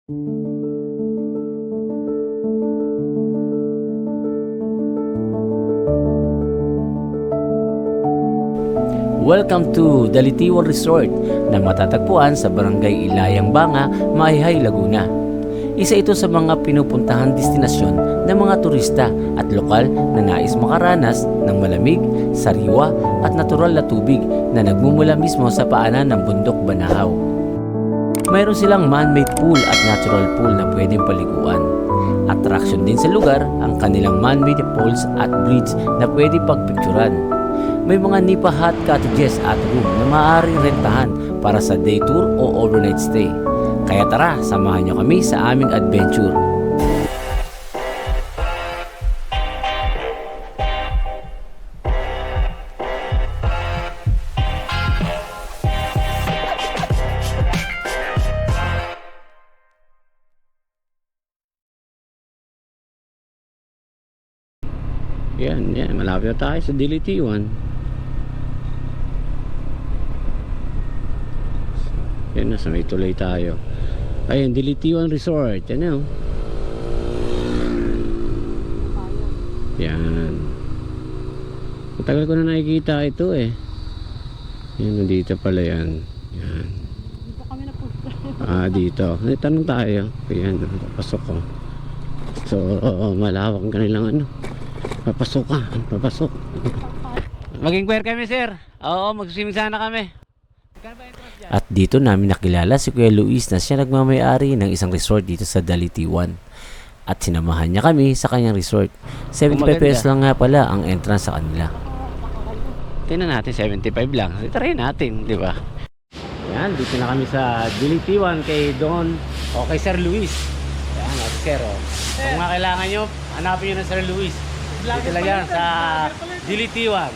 Welcome to Dalitiwan Resort na matatagpuan sa Barangay Ilayang Banga, Maayhay, Laguna. Isa ito sa mga pinupuntahan destinasyon ng mga turista at lokal na nais makaranas ng malamig, sariwa at natural na tubig na nagmumula mismo sa paanan ng bundok Banahaw. Mayroon silang man-made pool at natural pool na pwedeng paliguan. Attraction din sa lugar ang kanilang man-made falls at bridge na pwede pagpicturan. May mga nipa hut cottages at room na maaaring rentahan para sa day tour o overnight stay. Kaya tara, samahan nyo kami sa aming adventure. Yan, malapit na tayo sa Dalitiwan. Yan, nasa may tulay tayo. Ayun, Dalitiwan Resort. Yan, yan. Matagal ko na nakikita ito eh. Yan, nandito pala yan. Yan. Dito kami napunta. Dito. Tanong tayo. Yan, papasok ko. So, malawak ang kanilang papasok ka. Papasok. Mag-inquire kami, sir. Oo, mag-swimming sana kami. At dito namin nakilala si Kuya Luis na siya nagmamayari ng isang resort dito sa Dalitiwan. At sinamahan niya kami sa kanyang resort. 75 pesos lang nga pala ang entrance sa kanila. Tingnan natin, 75 lang. Try natin, di ba? Yan, dito na kami sa Dalitiwan kay Don o kay Sir Luis. Yan, sir. Kung mga kailangan nyo, hanapin nyo ng Sir Luis. Dito lang yan sa Dalitiwan.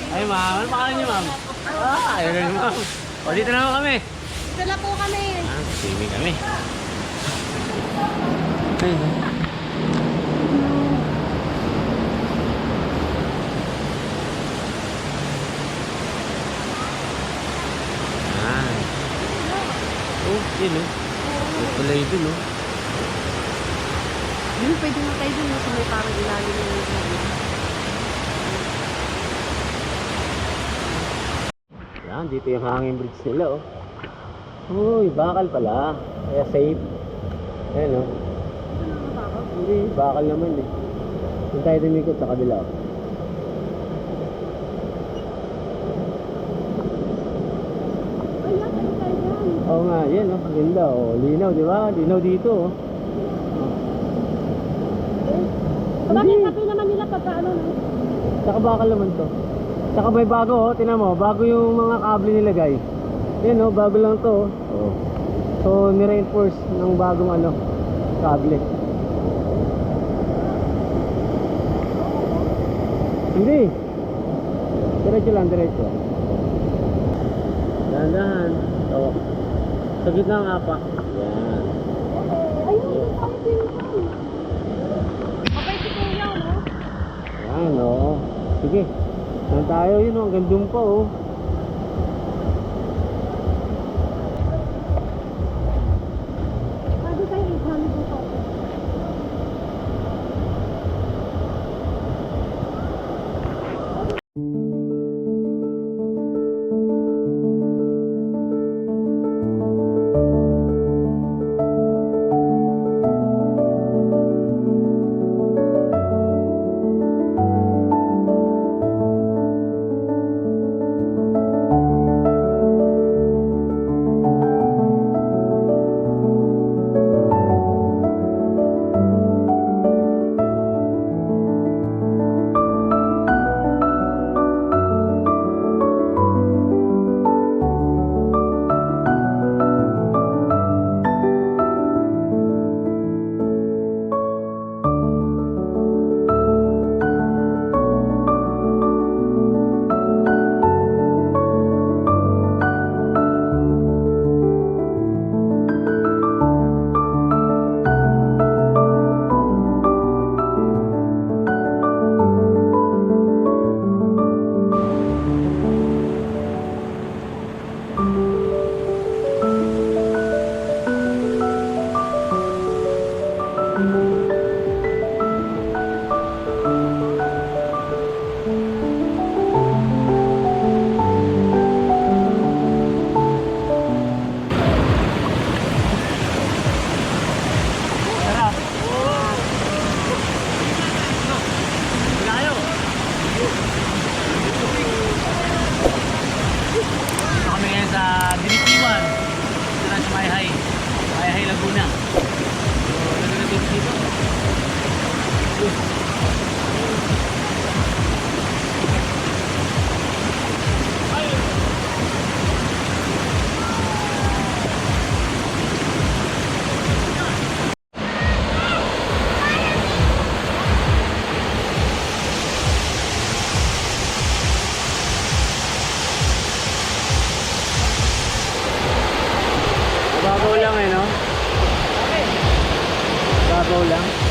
Ay ma'am, ano pangalan niyo ma'am? Ayun ma'am. O dito naman kami. Dito na po kami. Swimming kami. Oh, yun o. May tulay dun o. Yun, pwede na tayo dun sa may parang ilalim ng Yan, dito yung hanging bridge nila oh. Uy, bakal pala. Kaya safe. Ayan oh. Hindi, bakal naman eh. Doon tayo dumikot sa kabila oh. Ay, yan, tayo dyan. Oo nga, yan oh. Ganda oh. Linaw, di ba? Linaw dito oh. Bakit kape naman nila pagka ano no? Saka bakal naman to. Saka may bago oh. Tingnan mo, bago yung mga kable nilagay. Yan oh, bago lang to oh. So, ni-reinforce ng bagong kable. Hindi. Diretso lang, diretso. Dahan-dahan. Oh. Sa gitna ng apa. Yan. Ayun, tayo pinsan. Okay, si Kuya, no? Yan, oo. Sige. Saan tayo yun, ang gandun pa, oh. Pwede tayo 800 dito. lang eh, no? Babaw lang.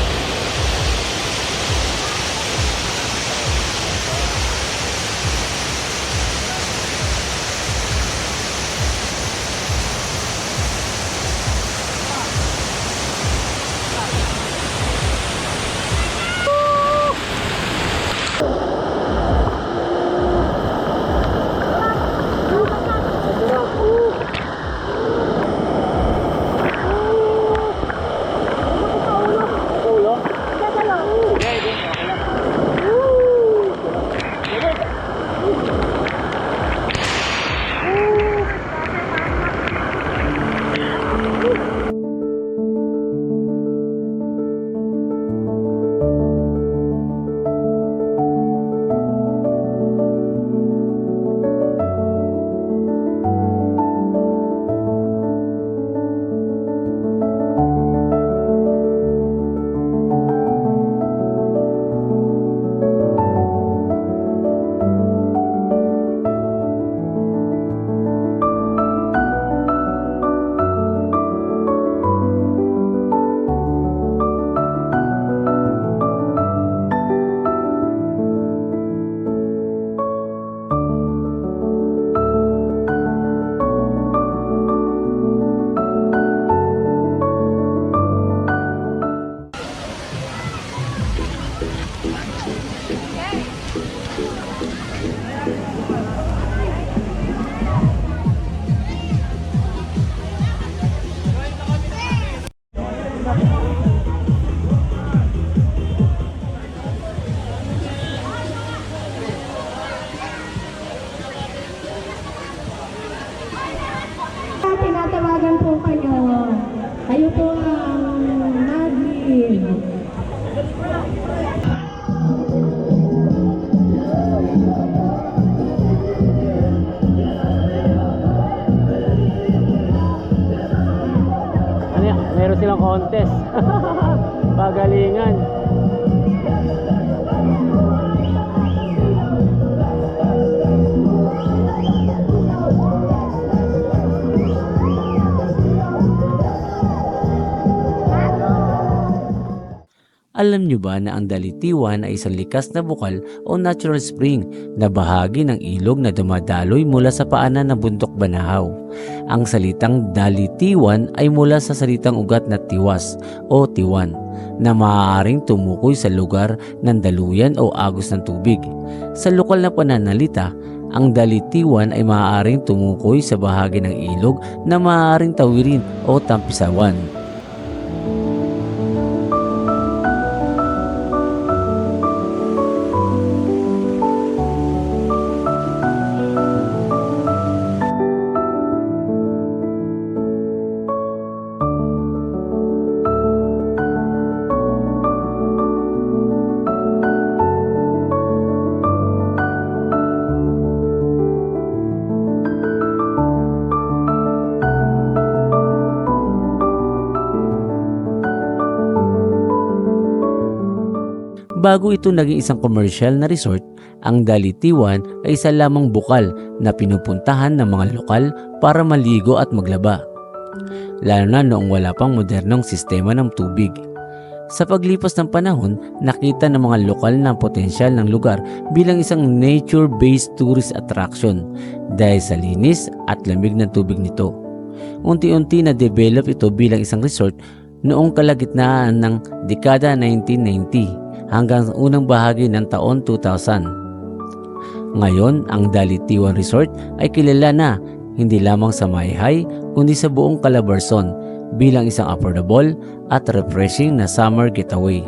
Tinatawagan po kayo. Kayo po ang mag-in. Ano yan? Meron silang contest. Pagalingan. Alam nyo ba na ang Dalitiwan ay isang likas na bukal o natural spring na bahagi ng ilog na dumadaloy mula sa paanan ng bundok Banahaw? Ang salitang Dalitiwan ay mula sa salitang ugat na tiwas o tiwan na maaaring tumukoy sa lugar ng daluyan o agos ng tubig. Sa lokal na pananalita, ang Dalitiwan ay maaaring tumukoy sa bahagi ng ilog na maaaring tawirin o tampisawan. Bago ito naging isang commercial na resort, ang Dalitiwan ay isa lamang bukal na pinupuntahan ng mga lokal para maligo at maglaba. Lalo na noong wala pang modernong sistema ng tubig. Sa paglipas ng panahon, nakita ng mga lokal na potensyal ng lugar bilang isang nature-based tourist attraction dahil sa linis at lamig ng tubig nito. Unti-unti na-develop ito bilang isang resort noong kalagitnaan ng dekada 1990 hanggang unang bahagi ng taon 2000. Ngayon, ang Dalitiwan Resort ay kilala na hindi lamang sa Mayhay kundi sa buong Calabarzon bilang isang affordable at refreshing na summer getaway.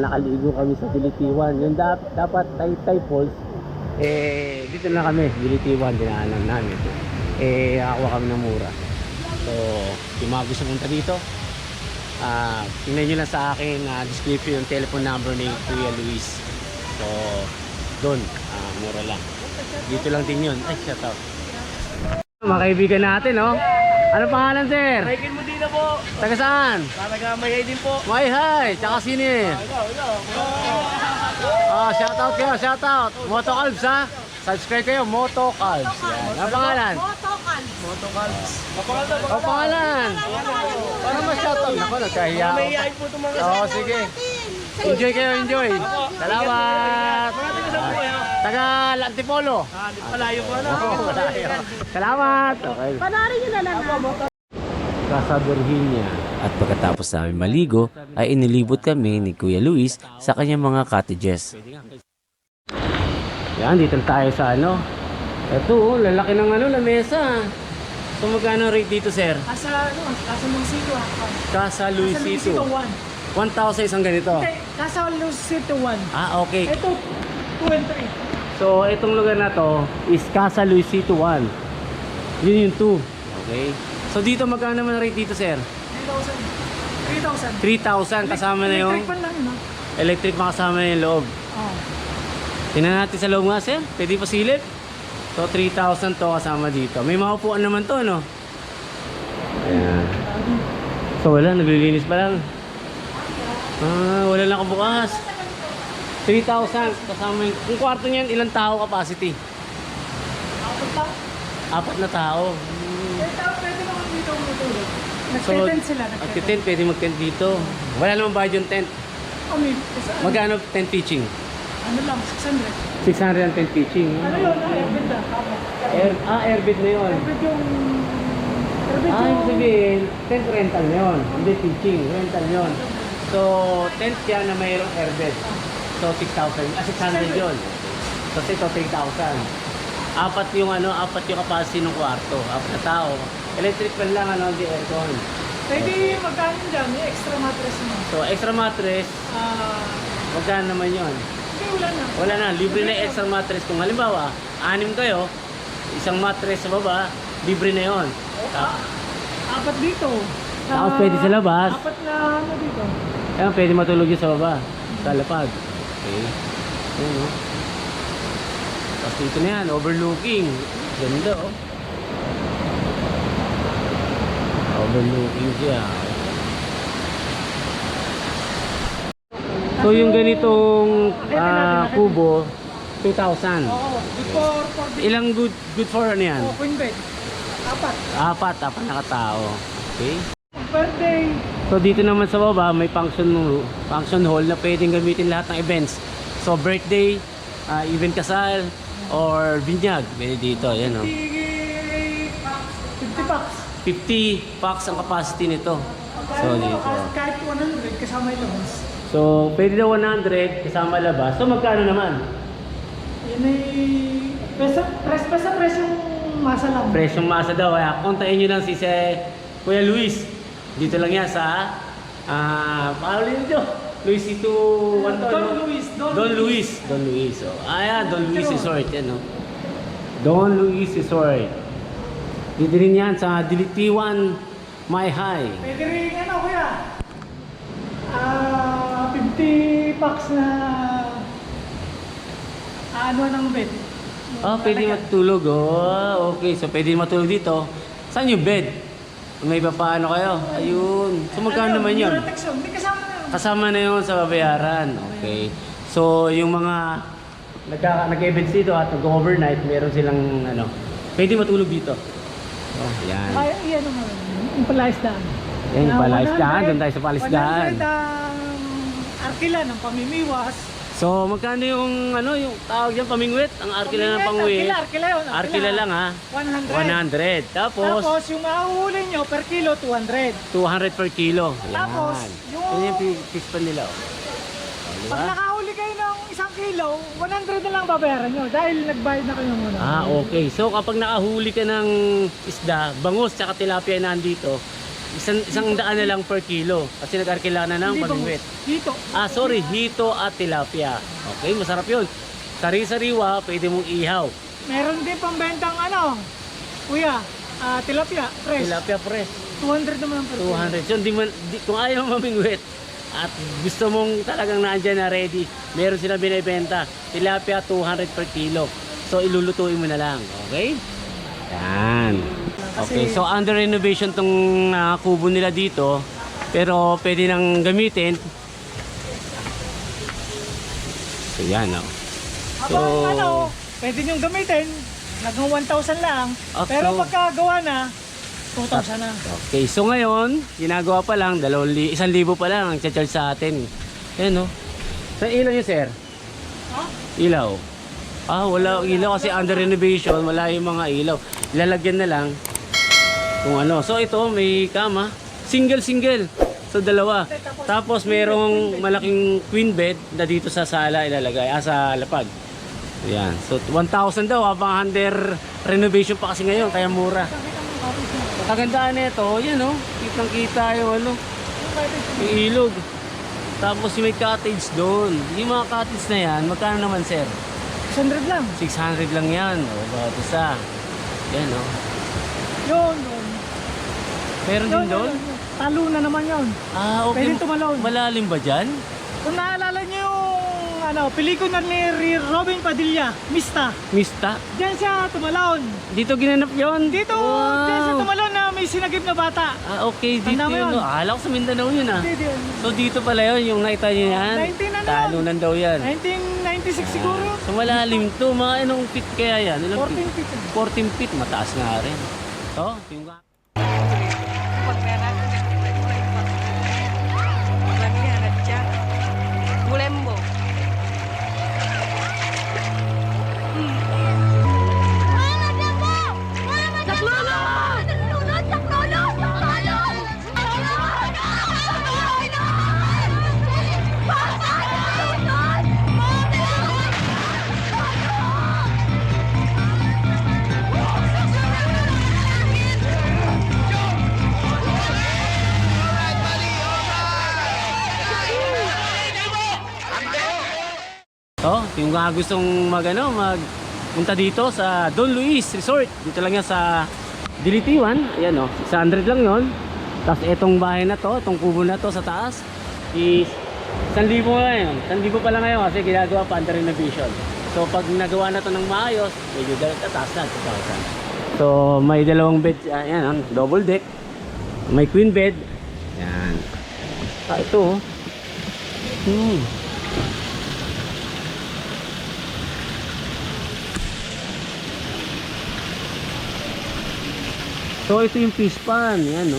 nakaligo kami sa Dilitiwan. Yung dapat Taytay Falls, dito na kami, Dilitiwan, dinaanan namin. Nakakuha kami ng mura. So, yung mga gusto punta dito, tingnan nyo lang sa akin description yung telephone number ni Kuya Luis. So, doon, mura lang. Dito lang din yun. Ay, shout out. Mga kaibigan natin, no? Ano pangalan, sir? Michael Modina po. Taga saan? Talaga may din po. May hi! Tsaka sini? Shout out kayo, shout out. Moto Calbs, ha? Subscribe kayo, Moto Calbs. Yan. Ano pangalan? O pangalan? Para ma-shout out. Ako, nagkahiya ako. May iyain po itong mga Oo, sige. Enjoy kayo, enjoy. Salamat. Taga Antipolo. Di palayo po na. Salamat. Okay. Panarin nyo na lang. Casa Virginia. At pagkatapos namin maligo ay inilibot kami ni Kuya Luis sa kanyang mga cottages. Yan, dito tayo sa ano. Ito, lalaki ng lamesa. So magkano rate dito, sir? Casa Luisito. Casa Luisito. 1,000 isang ganito. Casa Luisito 1. Okay. Ito, 2 and 3. So itong lugar na to is Casa Luisito 1. Yun yung 2. Okay. So dito magkano naman rate dito, sir? 3,000. 3,000 kasama na yung Electric pan lang yun, electric, makasama na yung loob. Oh. Tingnan natin sa loob nga, sir. Pwede pa silip. So 3,000 to kasama dito. May maupuan naman to, no? Ayan. So wala, naglilinis pa lang. Wala lang kabukas. 3,000 kasama yung... Kung kwarto niyan, ilang tao capacity? 4 na tao. Pwede naman dito matulog. So, Nag-tent sila. tent, pwede mag-tent dito. Wala naman bayad yung tent. Magkano tent pitching? Ano lang, 600. 600 ang tent pitching. Ano yun? Airbed na. Airbed na yun. Airbed yung... Ibig sabihin, tent rental na yun. Hindi pitching, rental yun. So, tent siya na mayroong airbed. So, 600 yun. So, ito 3,000. Apat yung capacity ng kwarto. 4 na tao. Electric fan lang, hindi aircon. Pwede magkano dyan, may extra mattress mo. So, extra mattress, magkano naman yun? Hindi, wala na. Wala na, libre na yung extra mattress. Kung halimbawa, 6 kayo, isang mattress sa baba, libre na yun. Apat dito. Tapos pwede sa labas. Apat na ano dito. Ayan, pwede matulog yun sa baba. Sa lapag. Okay. Ayan, no? Tapos dito na yan, overlooking. Ganda, oh. Overlooking siya. So yung ganitong kubo, 2,000. Oo, before Ilang good for ano yan? queen bed. Apat. 4 na katao. Okay. Per day. So dito naman sa baba may function hall na pwedeng gamitin lahat ng events. So birthday, event kasal, or binyag. Pwede dito, yan o. 50 packs. 50 packs ang capacity nito. So dito. Kahit 100 kasama yung labas. So pwede daw 100 kasama labas. So magkano naman? Yan ay... Basta presyong masa lang. Presyong masa daw. Kontakin nyo lang si Kuya Luis. Dito lang yan sa... pahalin nyo. Luisito... Don Luis. So, Don Luis Resort. Yan, no? Don Luis Resort. Dito rin yan sa Dilitiwan, My High. Pwede rin kuya. 50 packs na... ng bed. Pwede matulog. Okay. So, pwede matulog dito. Saan yung bed? May iba pa kayo? Ayun. So, magkano naman yun? Hindi kasama na yun. Kasama na yun sa babayaran. Okay. So, yung mga nag-events dito at nag-overnight, meron silang pwede matulog dito. Yan. Yan naman. Yung palaisdaan. Yan, yung palaisdaan. Doon tayo sa palaisdaan. 100 ang arkila ng pamimiwas. So, magkano yung yung tawag dyan, pamingwit? Ang arkila ng pangwit. Arkila yun. Arkila lang, ha? 100. 100. Tapos yung mahuhuli nyo per kilo, 200. 200 per kilo. Yan. Tapos, Yan yung fish pan nila. Pag nakahuli kayo ng 1 kilo, 100 na lang babayaran nyo dahil nagbayad na kayo muna. Okay. So, kapag nakahuli ka ng isda, bangus, tsaka tilapia na nandito, isang daan na lang per kilo. Kasi nag-arkila na ng Hindi pamingwit. bangus. Dito. Sorry, hito at tilapia. Okay, masarap yun. Sari-sariwa, pwede mong ihaw. Meron din pambentang ano, kuya, tilapia, fresh. Tilapia fresh, 200 naman ang per kilo. 200. Yun, kung ayaw mamingwit at gusto mong talagang naandyan na ready, meron silang binibenta. Tilapia 200 per kilo. So ilulutuin mo na lang, okay? Yan. Okay, so under renovation tong kubo nila dito, pero pwede nang gamitin. So yan, oh. Habang ano, pwede niyong gamitin, hanggang 1,000 lang. Okay. Pero pagka gawa na, 2,000 na. Okay, so ngayon, ginagawa pa lang, 1,000 pa lang ang charge sa atin. Ayan, no? Sa ilaw nyo, sir? Ha? Ilaw. Wala ilaw kasi under renovation, wala yung mga ilaw. Ilalagyan na lang kung ano. So ito, may kama. Single. So dalawa. Tapos merong malaking queen bed na dito sa sala ilalagay. Sa lapag. Ayan. So 1,000 daw habang under renovation pa kasi ngayon, kaya mura. Kagandaan nito, yan oh. Kitang kita yung ano, yung ilog. Tapos yung may cottage doon. Yung mga cottage na yan, magkano naman, sir? 600 lang. 600 lang yan. Bawat isa. Yan oh. Yun. Meron din doon? Talo na naman yun. Okay. Pwede tumalon. Malalim ba dyan? Kung naalala niyo yung pelikula ni Robin Padilla, Mista. Mista? Diyan siya tumalon. Dito ginanap yon. Dito, diyan siya tumalon na may sinagip na bata. Okay. Dito Tanda mo yun. yun? Akala ko sa Mindanao yun ah. Hindi, So dito pala yun, yung nakita niyo yan. 19 ano Talunan daw yan. 1996 siguro. So malalim to. Mga anong feet kaya yan? Ilang 14 feet. 14 feet. Mataas nga rin. So, yung Bulembo. yung mga gustong magpunta dito sa Don Luis Resort, dito lang yan sa Dilitiwan. Ayan o, 600 lang yon. Tapos etong bahay na to, itong kubo na to sa taas is 1,000 ngayon. 1,000 pa lang ngayon kasi ginagawa pa under renovation. So pag nagawa na to ng maayos, medyo tataas na 2,000. So may dalawang bed, ayan, double deck. May queen bed. Ayan. Ito oh. So ito yung fish pan, yan no.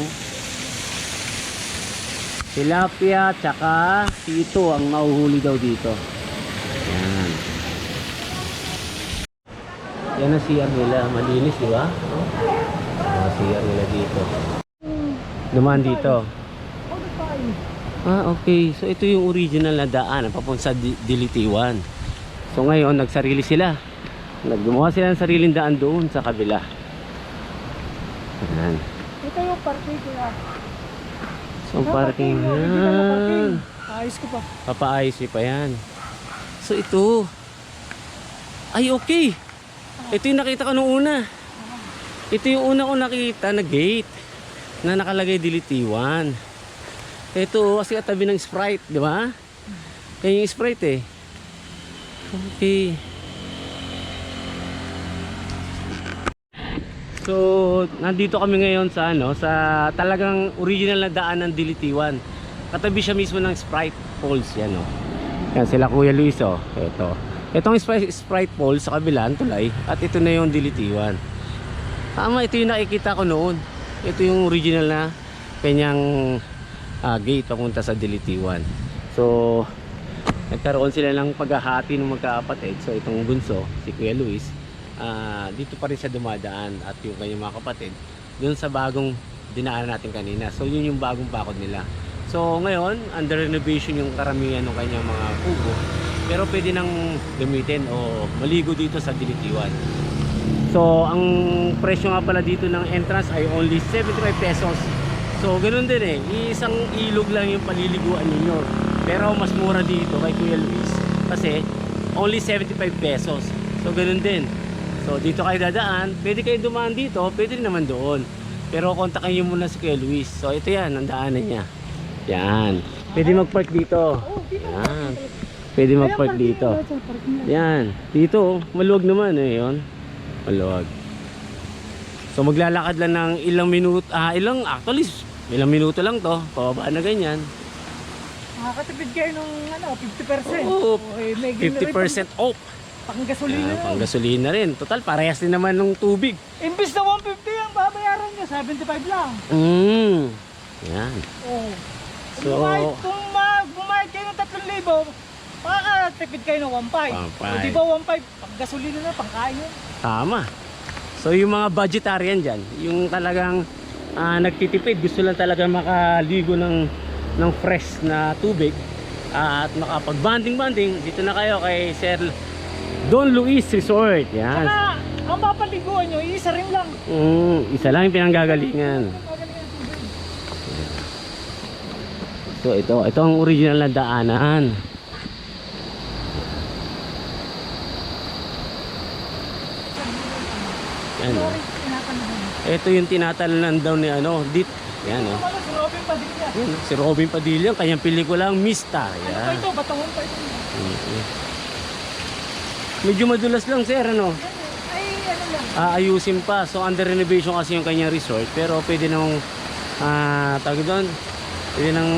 Tilapia tsaka hito ang mauhuli daw dito. Yan. Yan ang CR nila, malinis di ba? Ang CR nila dito. Dumaan dito. Okay. So ito yung original na daan papunta sa Dilitiwan. So ngayon nagsarili sila. Naggumawa sila ng sariling daan doon sa kabila. Ayan. Ito yung parking kuya. So parking yan. Ayos ko pa. Papaayos niyo pa yan. So ito. Ay okay. Ito yung nakita ko nung una. Ito yung una ko nakita na gate na nakalagay Dilitiwan. Ito kasi katabi ng Sprite, di ba? Yan yung Sprite eh. Okay. So, nandito kami ngayon sa sa talagang original na daan ng Dilitiwan. Katabi siya mismo ng Sprite Falls, yan oh. Yan sila Kuya Luis oh. Ito. Itong Sprite Falls sa kabilang tulay at ito na yung Dilitiwan. Tama, ito yung nakikita ko noon. Ito yung original na kanyang gate papunta sa Dilitiwan. So, nagkaroon sila ng paghahati ng magkakapatid. So, itong bunso, si Kuya Luis, dito pa rin siya dumadaan at yung kanyang mga kapatid doon sa bagong dinaanan natin kanina. So yun yung bagong bakod nila. So ngayon under renovation yung karamihan ng kanyang mga kubo, pero pwede nang gamitin o maligo dito sa Dilitiwan. So ang presyo nga pala dito ng entrance ay only 75 pesos So ganun din eh, isang ilog lang yung paliliguan ninyo. Pero mas mura dito kay Kuya Luis kasi only 75 pesos. So ganun din. So dito kayo dadaan, pwede kayo dumaan dito, pwede rin naman doon. Pero kontakin nyo muna si Kuya Luis. So ito yan, ang daanan niya. Yan. Pwede mag-park dito. Yan. Pwede mag-park dito. Yan. Dito, maluwag naman eh yun. Maluwag. So maglalakad lang ng ilang minuto, actually ilang minuto lang to, pababa na ganyan. Makakatipid kayo ng 50%. Oo, may 50% off. Pang gasolina Pang gasolina rin. Total, parehas din naman ng tubig. Imbis na 150 ang babayaran nyo, 75 lang. Yan. Oh. So, Kung bumayad kayo ng 3,000, makakatipid kayo ng 1,500. 1,500. Di ba 1,500? Pang gasolina na, pang kain yun. tama. So yung mga vegetarian dyan, yung talagang nagtitipid, gusto lang talaga makaligo ng fresh na tubig at makapag-banding-banding, dito na kayo kay Sir Don Luis Resort. Yan. Saka, ang papaliguan nyo, isa rin lang. Isa lang yung pinanggagalingan. So ito ang original na daanan. Yan, oh. Ito yung tinatalunan daw ni dit. Yan, oh. Si Robin Padilla. Yan, si Robin Padilla, kanyang pelikulang Mista. Ano pa Yan. ito? Batangon pa ito. Medyo madulas lang, sir, ano? Ay, ano lang. Aayusin pa. So under renovation kasi yung kanyang resort, pero pwede nang tawag doon, pwede nang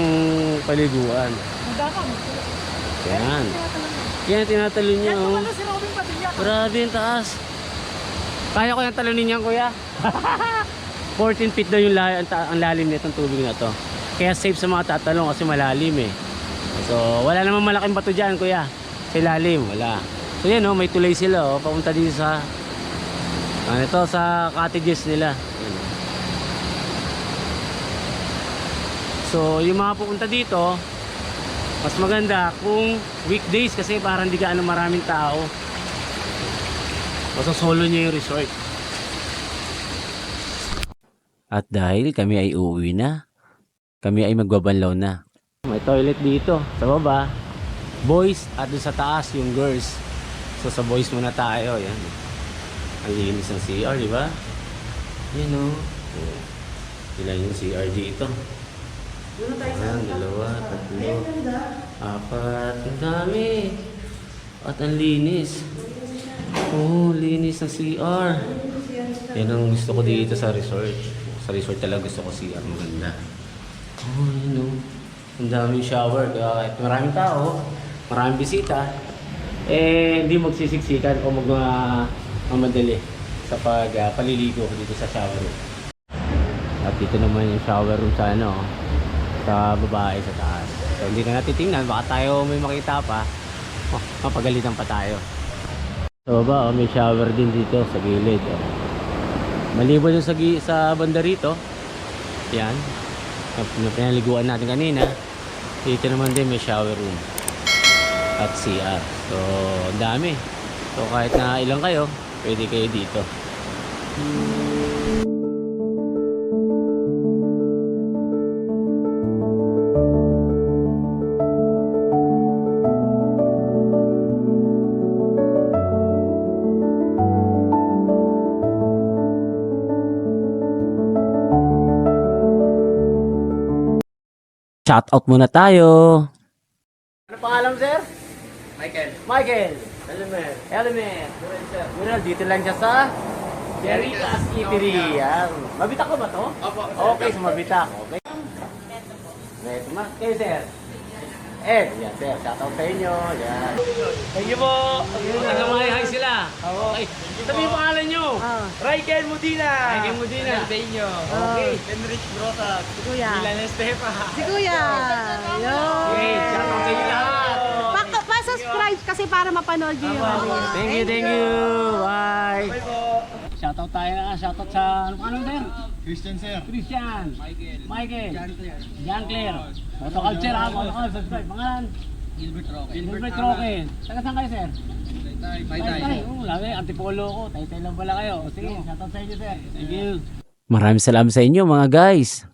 paliguan. Magdakang. Yan. Yan, tinatalon niya, Yan oh. pala si Robin Padilla. Grabe yung taas. Kaya ko yung talunin niyan, kuya. 14 feet daw yung ang lalim nitong tubig na to. Kaya safe sa mga tatalong kasi malalim eh. So wala namang malaking bato dyan, kuya. Sa ilalim, wala. So yan, oh, may tulay sila, oh, papunta dito sa sa cottages nila. Yan, oh. So yung mga pupunta dito, mas maganda kung weekdays kasi parang di gaano maraming tao. Masasolo niya yung resort. At dahil kami ay uuwi na, kami ay magbabanlaw na. May toilet dito sa baba, boys, at doon sa taas yung girls. So sa boys muna tayo. Yan. Ang linis ng CR, di ba? Yan, o. Ilan yung CR dito? Ayan, 2, 3, 4. Ang dami. At ang linis. Oh, linis ng CR. Yan ang gusto ko dito sa resort. Sa resort talaga gusto ko CR, maganda. Oh, yun, oh. Ang daming shower. Kaya kahit maraming tao, maraming bisita, hindi magsisiksikan o mamadali sa paliligo dito sa shower room. At dito naman yung shower room sa sa babae sa taas. So hindi na natin tingnan, baka tayo may makita pa. Mapagalitan pa tayo. Sa baba, may shower din dito sa gilid. Maliban yung sa banda rito, yan, na pinaliguan natin kanina, dito naman din may shower room at CR. So, ang dami. So, kahit na ilang kayo, pwede kayo dito. Shout out muna tayo! Ano pangalan, sir? Michael. Michael. Elemer. Element. Well, dito lang siya sa Jeritas Eatery. Yan. Mabitak ko ba to? Opo. Okay, so mabitak. Okay. Neto ma. Okay, sir. Ed. Yan, sir. Shoutout sa inyo. Yan. Thank you po. Nagkamay-hi sila. Okay. Sabi yung pangalan nyo. Raiken Mudina. Raiken Mudina. Benyo. Okay. Enrich Brotag. Si Kuya. Milan Estepa. Si Kuya. Okay. Shoutout sa inyo lahat. Pa-subscribe kasi para mapanood nyo yung ano yun. Thank you, thank you. Bye. Bye po. Shoutout tayo na. Shoutout sa ano pangalan, sir? Christian sir. Christian. Michael. Jean Claire. Motoculture ha. Motoculture. Subscribe. Pangalan? Gilbert Roque. Taga saan kayo, sir? Taytay. Oo, labi. Antipolo ko. Taytay lang pala kayo. Sige, shoutout sa inyo, sir. Thank you. Maraming salamat sa inyo mga guys!